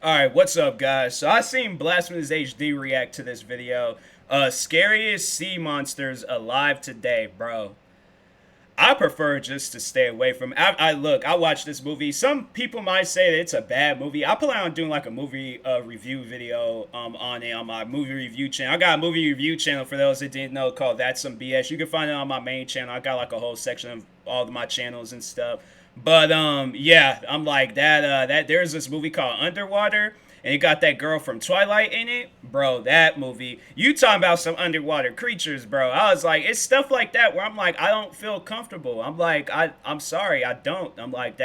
Alright, what's up, guys? So I seen Blasphemous HD react to this video. Scariest sea monsters alive today, bro. I prefer just to stay away from. Look. I watched this movie. Some people might say that it's a bad movie. I plan on doing like a movie review video on it on my movie review channel. I got a movie review channel for those that didn't know called That's Some BS. You can find it on my main channel. I got like a whole section of all of my channels and stuff. But yeah, I'm like that there's this movie called Underwater, and it got that girl from Twilight in it, bro. That movie, you talking about some underwater creatures, bro? I was like, it's stuff like that where I'm like, I don't feel comfortable. I'm like, I'm sorry, I don't. I'm like,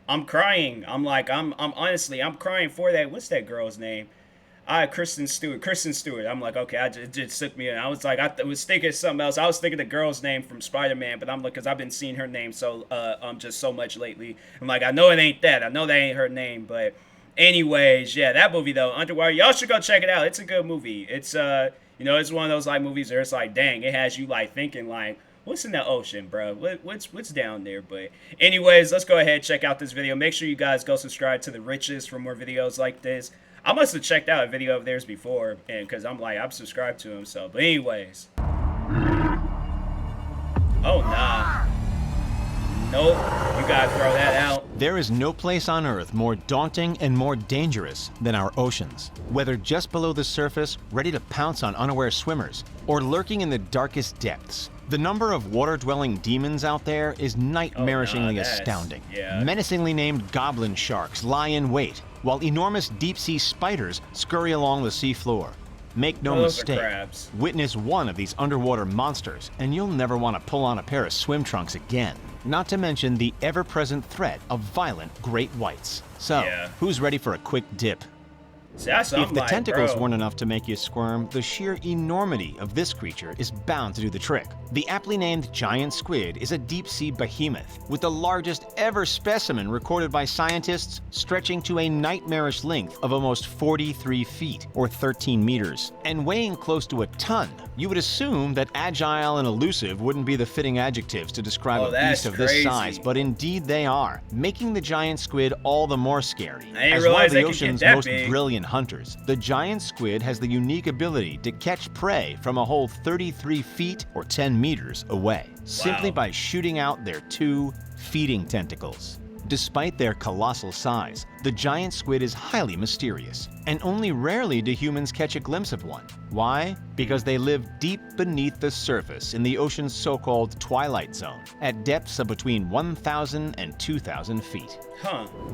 I'm crying. I'm like, I'm honestly, I'm crying for that. What's that girl's name? Kristen Stewart. Kristen Stewart. I'm like, okay, it just took me in. I was like, was thinking of something else. I was thinking the girl's name from Spider-Man, but I'm like, because I've been seeing her name just so much lately. I'm like, I know it ain't that. I know that ain't her name, but anyways, yeah, that movie though, Underwater. Y'all should go check it out. It's a good movie. It's it's one of those like movies where it's like, dang, it has you like thinking like, what's in the ocean, bro? What's down there? But anyways, let's go ahead and check out this video. Make sure you guys go subscribe to The Riches for more videos like this. I must have checked out a video of theirs before, and because I'm subscribed to him. So, but anyways, oh nah, nope, you gotta throw that out. There is no place on Earth more daunting and more dangerous than our oceans. Whether just below the surface, ready to pounce on unaware swimmers, or lurking in the darkest depths, the number of water-dwelling demons out there is nightmarishingly astounding. Yeah. Menacingly named goblin sharks lie in wait, while enormous deep-sea spiders scurry along the seafloor. Make no mistake, witness one of these underwater monsters, and you'll never want to pull on a pair of swim trunks again. Not to mention the ever-present threat of violent great whites. So, who's ready for a quick dip? See, if the tentacles bro, weren't enough to make you squirm, the sheer enormity of this creature is bound to do the trick. The aptly named giant squid is a deep-sea behemoth, with the largest ever specimen recorded by scientists stretching to a nightmarish length of almost 43 feet, or 13 meters, and weighing close to a ton. You would assume that agile and elusive wouldn't be the fitting adjectives to describe a beast of this size, but indeed they are, making the giant squid all the more scary. As one of the ocean's most brilliant hunters, the giant squid has the unique ability to catch prey from a whole 33 feet or 10 meters away, simply by shooting out their two feeding tentacles. Despite their colossal size, the giant squid is highly mysterious, and only rarely do humans catch a glimpse of one. Why? Because they live deep beneath the surface in the ocean's so-called twilight zone, at depths of between 1,000 and 2,000 feet.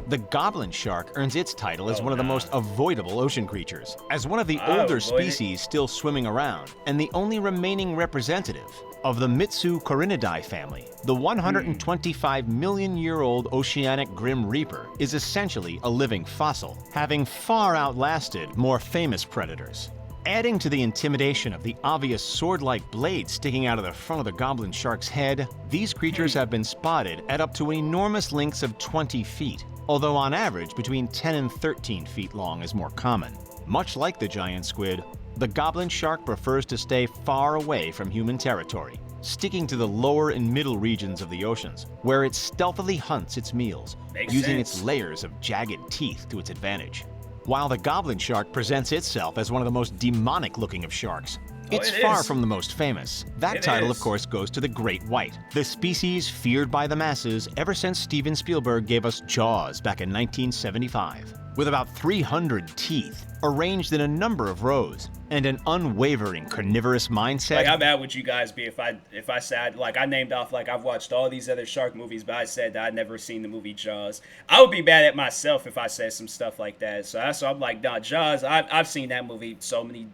The goblin shark earns its title as one of the most avoidable ocean creatures, as one of the older species still swimming around, and the only remaining representative of the Mitsucorinidae family. The 125-million-year-old oceanic grim reaper is essentially a living fossil, having far outlasted more famous predators. Adding to the intimidation of the obvious sword-like blade sticking out of the front of the goblin shark's head, these creatures have been spotted at up to enormous lengths of 20 feet, although on average between 10 and 13 feet long is more common. Much like the giant squid, the goblin shark prefers to stay far away from human territory, sticking to the lower and middle regions of the oceans, where it stealthily hunts its meals, using its layers of jagged teeth to its advantage. While the goblin shark presents itself as one of the most demonic-looking of sharks, it's far from the most famous. That title, of course, goes to the great white, the species feared by the masses ever since Steven Spielberg gave us Jaws back in 1975. With about 300 teeth, arranged in a number of rows, and an unwavering carnivorous mindset. Like, how bad would you guys be if I said, like, I named off, like, I've watched all these other shark movies, but I said that I'd never seen the movie Jaws. I would be bad at myself if I said some stuff like that. So I'm like, nah, Jaws, I've seen that movie so many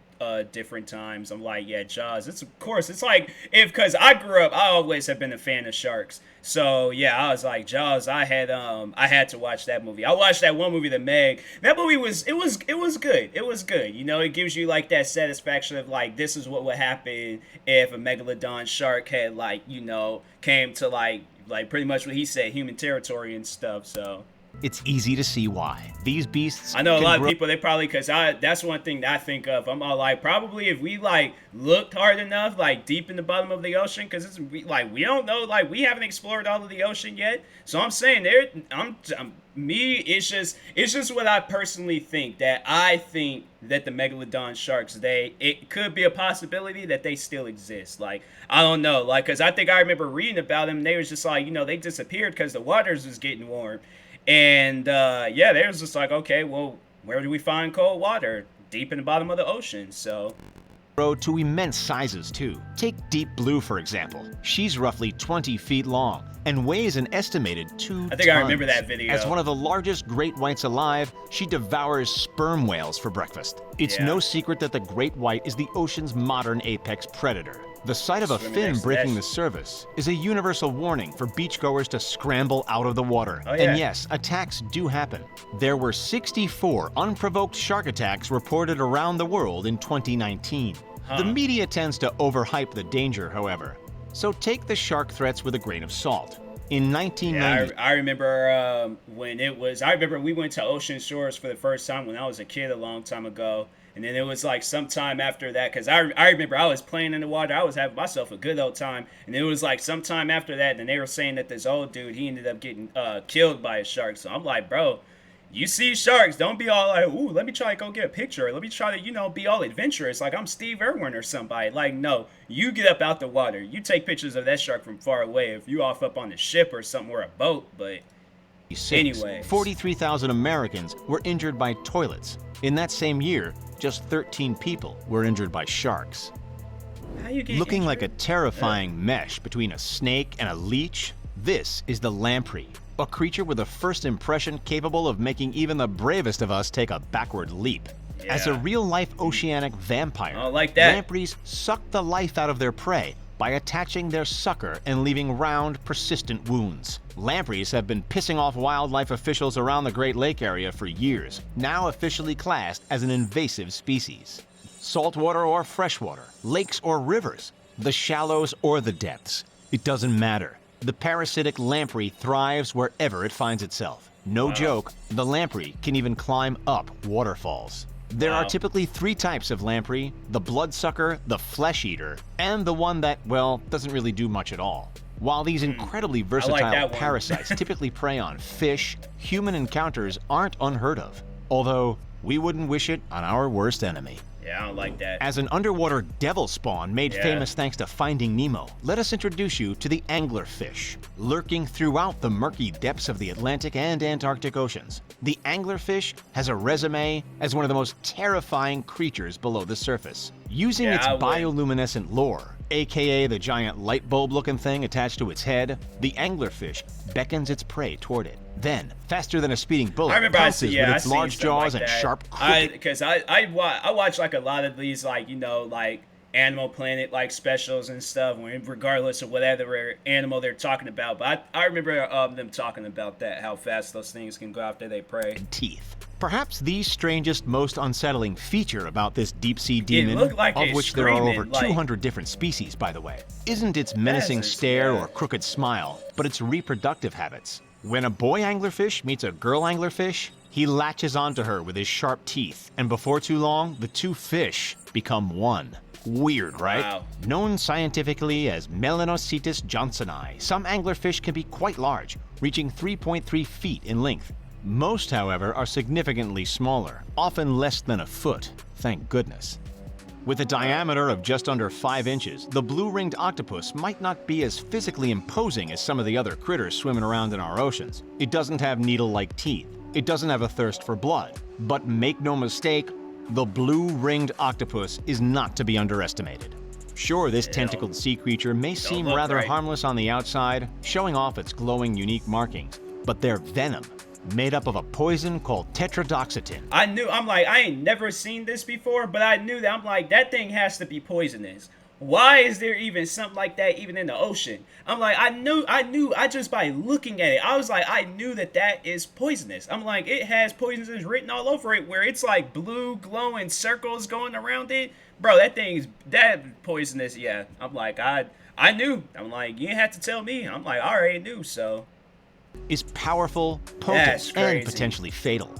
different times. I'm like, yeah, Jaws. It's, of course, it's like, because I grew up, I always have been a fan of sharks. So yeah, I was like, Jaws. I had to watch that movie. I watched that one movie, The Meg. That movie was good. It was good. You know, it gives you like that satisfaction of like, this is what would happen if a megalodon shark had like, you know, came to like pretty much what he said, human territory and stuff. So It's easy to see why. These beasts I know a can lot of grow. people, they probably, because that's one thing that I think of. I'm all like, probably if we like looked hard enough, like deep in the bottom of the ocean, because we don't know, like we haven't explored all of the ocean yet. So I'm saying it's just what I personally think, that I think that the megalodon sharks, it could be a possibility that they still exist. Like, I don't know, like, because I think I remember reading about them. They was just like, they disappeared because the waters was getting warm. And yeah, they was just like, okay, well, where do we find cold water? Deep in the bottom of the ocean. So Grow to immense sizes too. Take Deep Blue for example. She's roughly 20 feet long and weighs an estimated 2 tons. I think I remember that video. As one of the largest great whites alive, she devours sperm whales for breakfast. It's Yeah. no secret that the great white is the ocean's modern apex predator. The sight of a Swimming fin next to breaking that the surface is a universal warning for beachgoers to scramble out of the water. Oh, yeah. And yes, attacks do happen. There were 64 unprovoked shark attacks reported around the world in 2019. The media tends to overhype the danger, however. So take the shark threats with a grain of salt. In 1990, I remember when it was. I remember we went to Ocean Shores for the first time when I was a kid a long time ago, and then it was like sometime after that, because I remember I was playing in the water, I was having myself a good old time, and it was like sometime after that, and they were saying that this old dude, he ended up getting killed by a shark. So I'm like, bro, you see sharks, don't be all like, ooh, let me try to go get a picture. Or let me try to, be all adventurous like I'm Steve Irwin or somebody. Like, no, you get up out the water. You take pictures of that shark from far away if you off up on the ship or something, or a boat. But anyways, 43,000 Americans were injured by toilets. In that same year, just 13 people were injured by sharks. how you get Looking like a injured? terrifying mesh between a snake and a leech, this is the lamprey, a creature with a first impression capable of making even the bravest of us take a backward leap. As a Yeah. real-life oceanic vampire, I don't like that. lampreys suck the life out of their prey by attaching their sucker and leaving round, persistent wounds. Lampreys have been pissing off wildlife officials around the Great Lake area for years, now officially classed as an invasive species. Saltwater or freshwater, lakes or rivers, the shallows or the depths, it doesn't matter. The parasitic lamprey thrives wherever it finds itself. No joke, the lamprey can even climb up waterfalls. There are Wow. typically 3 types of lamprey: the bloodsucker, the flesh eater, and the one that, well, doesn't really do much at all. While these incredibly versatile that one. parasites typically prey on fish, human encounters aren't unheard of. Although, we wouldn't wish it on our worst enemy. Yeah, I don't like that. As an underwater devil spawn made Yeah. famous thanks to Finding Nemo, let us introduce you to the anglerfish. Lurking throughout the murky depths of the Atlantic and Antarctic Oceans, the anglerfish has a resume as one of the most terrifying creatures below the surface. Using Yeah, its I would. bioluminescent lure, aka the giant light bulb looking thing attached to its head, the anglerfish beckons its prey toward it. Then, faster than a speeding bullet, I remember pounces with I its seen large stuff jaws like and that. sharp crooked Because I watch like a lot of these, like, like Animal Planet like specials and stuff, regardless of whatever animal they're talking about. But I remember them talking about that, how fast those things can go after they prey. teeth. Perhaps the strangest, most unsettling feature about this deep-sea demon, looked like of it's which there are over screaming, like- 200 different species, by the way, isn't its menacing Yes, stare yeah. or crooked smile, but its reproductive habits. When a boy anglerfish meets a girl anglerfish, he latches onto her with his sharp teeth, and before too long, the two fish become one. Weird, right? Wow. Known scientifically as Melanocetus johnsoni, some anglerfish can be quite large, reaching 3.3 feet in length. Most, however, are significantly smaller, often less than a foot, thank goodness. With a diameter of just under 5 inches, the blue-ringed octopus might not be as physically imposing as some of the other critters swimming around in our oceans. It doesn't have needle-like teeth. It doesn't have a thirst for blood. But make no mistake, the blue-ringed octopus is not to be underestimated. Sure, this tentacled sea creature may seem look rather right. harmless on the outside, showing off its glowing, unique markings, but their venom, made up of a poison called tetrodotoxin. I ain't never seen this before, but I knew that. I'm like, that thing has to be poisonous. Why is there even something like that even in the ocean? I'm like, I just by looking at it, I was like, I knew that is poisonous. I'm like, it has poisonous written all over it, where it's like blue glowing circles going around it. Bro, that poisonous, yeah. I'm like, I knew. I'm like, you didn't have to tell me. I'm like, I already knew, so. is powerful, That's potent, crazy. and potentially fatal.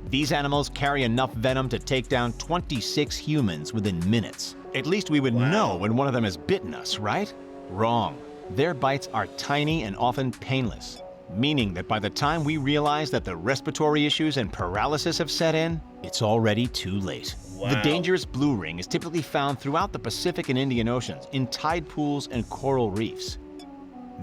These animals carry enough venom to take down 26 humans within minutes. At least we would know when one of them has bitten us, right? Wrong. Their bites are tiny and often painless, meaning that by the time we realize that the respiratory issues and paralysis have set in, it's already too late. Wow. The dangerous blue ring is typically found throughout the Pacific and Indian Oceans in tide pools and coral reefs.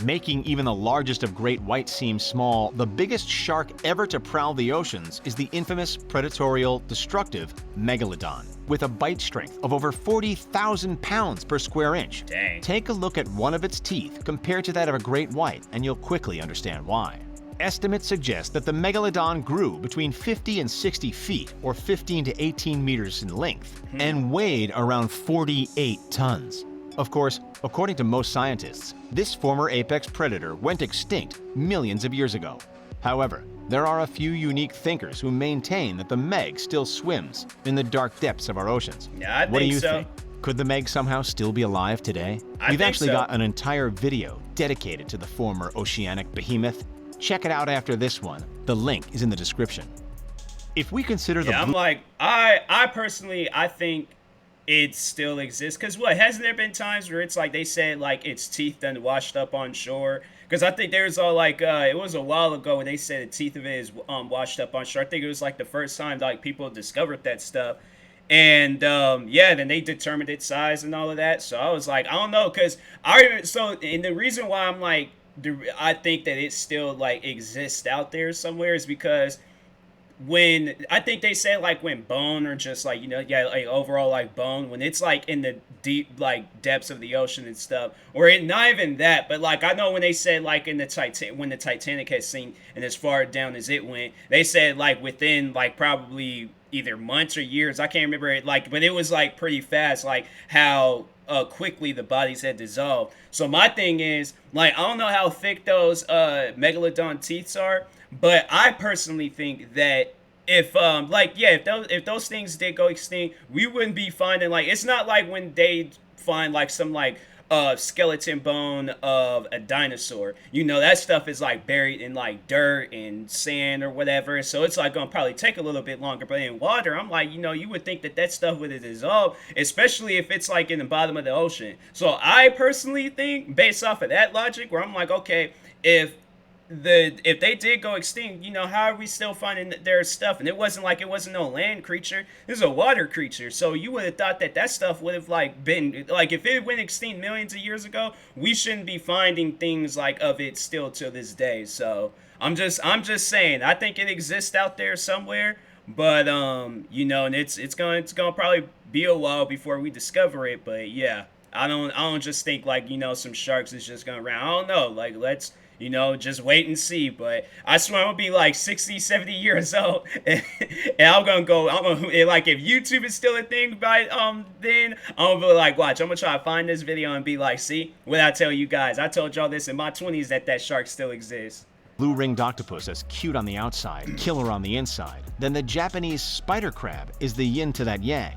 Making even the largest of great whites seem small, the biggest shark ever to prowl the oceans is the infamous predatorial, destructive megalodon, with a bite strength of over 40,000 pounds per square inch. Dang. Take a look at one of its teeth compared to that of a great white, and you'll quickly understand why. Estimates suggest that the megalodon grew between 50 and 60 feet, or 15 to 18 meters in length, and weighed around 48 tons. Of course, according to most scientists, this former apex predator went extinct millions of years ago. However, there are a few unique thinkers who maintain that the Meg still swims in the dark depths of our oceans. Yeah, I What do think you so. think? Could the Meg somehow still be alive today? I We've think actually so. got an entire video dedicated to the former oceanic behemoth. Check it out after this one. The link is in the description. If we consider the Yeah, I'm like, I personally, I think it still exists. Because what, hasn't there been times where it's like they said like its teeth done washed up on shore? Because I think there's all like, it was a while ago when they said the teeth of it is washed up on shore. I think it was like the first time like people discovered that stuff. And yeah, then they determined its size and all of that. So I was like, I don't know, because and the reason why I'm like, I think that it still like exists out there somewhere is because when I think they say like when bone or just like, you know, yeah, like overall like bone, when it's like in the deep like depths of the ocean and stuff, or it, not even that, but like I know when they said like in the when the Titanic had sink and as far down as it went, they said like within like probably either months or years, I can't remember it, like, but it was like pretty fast, like how quickly the bodies had dissolved. So my thing is, like, I don't know how thick those megalodon teeth are, but I personally think that if like, yeah, if those things did go extinct, we wouldn't be finding, like, it's not like when they find like some like skeleton bone of a dinosaur, you know, that stuff is like buried in like dirt and sand or whatever, so it's like gonna probably take a little bit longer. But in water, I'm like, you know, you would think that that stuff would have dissolved, especially if it's like in the bottom of the ocean. So I personally think, based off of that logic, where I'm like, okay, if they did go extinct, you know, how are we still finding their stuff? And it wasn't like, it wasn't no land creature, this is a water creature. So you would have thought that that stuff would have like been like, if it went extinct millions of years ago, we shouldn't be finding things like of it still to this day. So I'm just saying, I think it exists out there somewhere, but you know, and it's gonna probably be a while before we discover it. But yeah, I don't just think like, you know, some sharks is just gonna run. I don't know, like, let's, you know, just wait and see. But I swear I'm gonna be like 60, 70 years old, and I'm gonna, like, if YouTube is still a thing by then I'm gonna be like, watch, I'm gonna try to find this video and be like, see what I tell you guys, I told y'all this in my 20s that shark still exists. Blue-ringed octopus is cute on the outside, killer on the inside. Then the Japanese spider crab is the yin to that yang.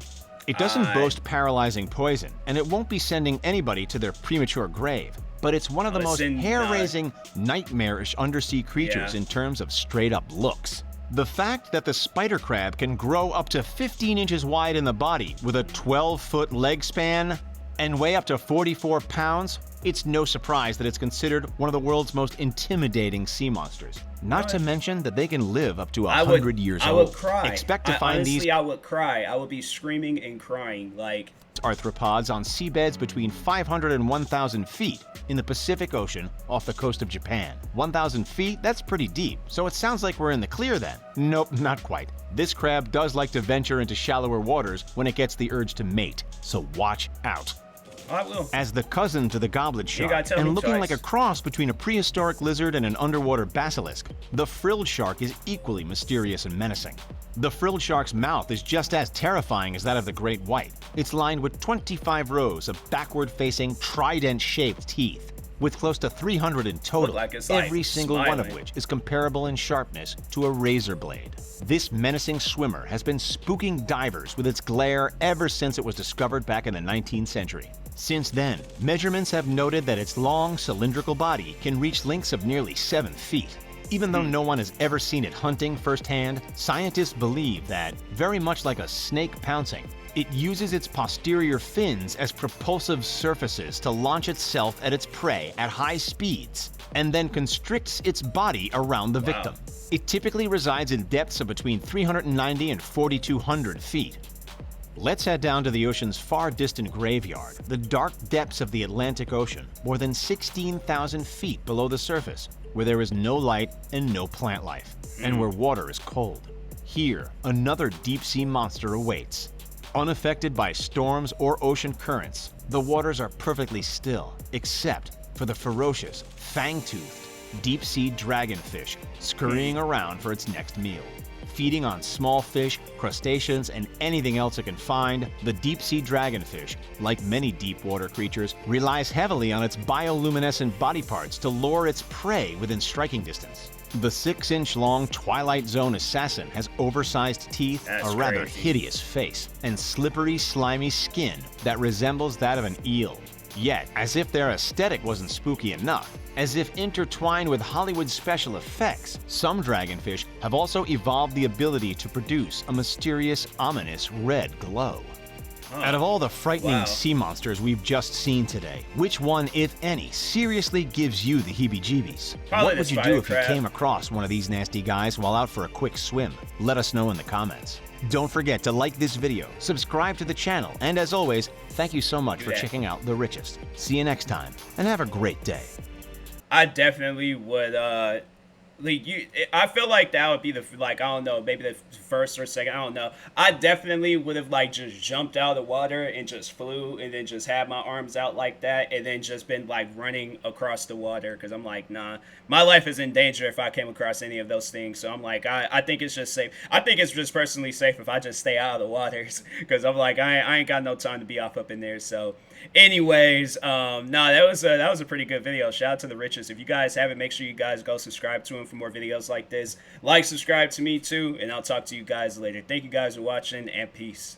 It doesn't boast paralyzing poison, and it won't be sending anybody to their premature grave. But it's one of the most hair-raising, nightmarish undersea creatures in terms of straight-up looks. The fact that the spider crab can grow up to 15 inches wide in the body with a 12-foot leg span and weigh up to 44 pounds, it's no surprise that it's considered one of the world's most intimidating sea monsters. Not to mention that they can live up to 100 years old. I would cry. Expect to find honestly, these I would cry. I would be screaming and crying, like, arthropods on seabeds between 500 and 1,000 feet in the Pacific Ocean off the coast of Japan. 1,000 feet? That's pretty deep, so it sounds like we're in the clear then. Nope, not quite. This crab does like to venture into shallower waters when it gets the urge to mate, so watch out. I will. As the cousin to the goblet shark, and looking like a cross between a prehistoric lizard and an underwater basilisk, the frilled shark is equally mysterious and menacing. The frilled shark's mouth is just as terrifying as that of the great white. It's lined with 25 rows of backward-facing, trident-shaped teeth, with close to 300 in total, every single one of which is comparable in sharpness to a razor blade. This menacing swimmer has been spooking divers with its glare ever since it was discovered back in the 19th century. Since then, measurements have noted that its long, cylindrical body can reach lengths of nearly 7 feet. Even though no one has ever seen it hunting firsthand, scientists believe that, very much like a snake pouncing, it uses its posterior fins as propulsive surfaces to launch itself at its prey at high speeds, and then constricts its body around the victim. It typically resides in depths of between 390 and 4,200 feet. Let's head down to the ocean's far distant graveyard, the dark depths of the Atlantic Ocean, more than 16,000 feet below the surface, where there is no light and no plant life, and where water is cold. Here, another deep-sea monster awaits. Unaffected by storms or ocean currents, the waters are perfectly still, except for the ferocious, fang-toothed, deep-sea dragonfish scurrying around for its next meal. Feeding on small fish, crustaceans, and anything else it can find, the deep-sea dragonfish, like many deep-water creatures, relies heavily on its bioluminescent body parts to lure its prey within striking distance. The 6-inch-long Twilight Zone assassin has oversized teeth, a rather hideous face, and slippery, slimy skin that resembles that of an eel. Yet, as if their aesthetic wasn't spooky enough, as if intertwined with Hollywood special effects, some dragonfish have also evolved the ability to produce a mysterious, ominous red glow. Out of all the frightening sea monsters we've just seen today, which one, if any, seriously gives you the heebie-jeebies? What would you do if you came across one of these nasty guys while out for a quick swim? Let us know in the comments. Don't forget to like this video, subscribe to the channel, and as always, thank you so much for checking out The Richest. See you next time, and have a great day. I definitely would, I feel like that would be the, I don't know, maybe the first or second, I don't know. I definitely would have, just jumped out of the water and just flew and then just had my arms out like that and then just been, running across the water because I'm like, nah, my life is in danger if I came across any of those things. So I'm like, I think it's just safe. I think it's just personally safe if I just stay out of the waters because I'm like, I ain't got no time to be off up in there. So anyways, that was a pretty good video. Shout out to The Richest. If you guys haven't, make sure you guys go subscribe to him for more videos like this. Subscribe to me too, and I'll talk to you guys later. Thank you guys for watching, and peace.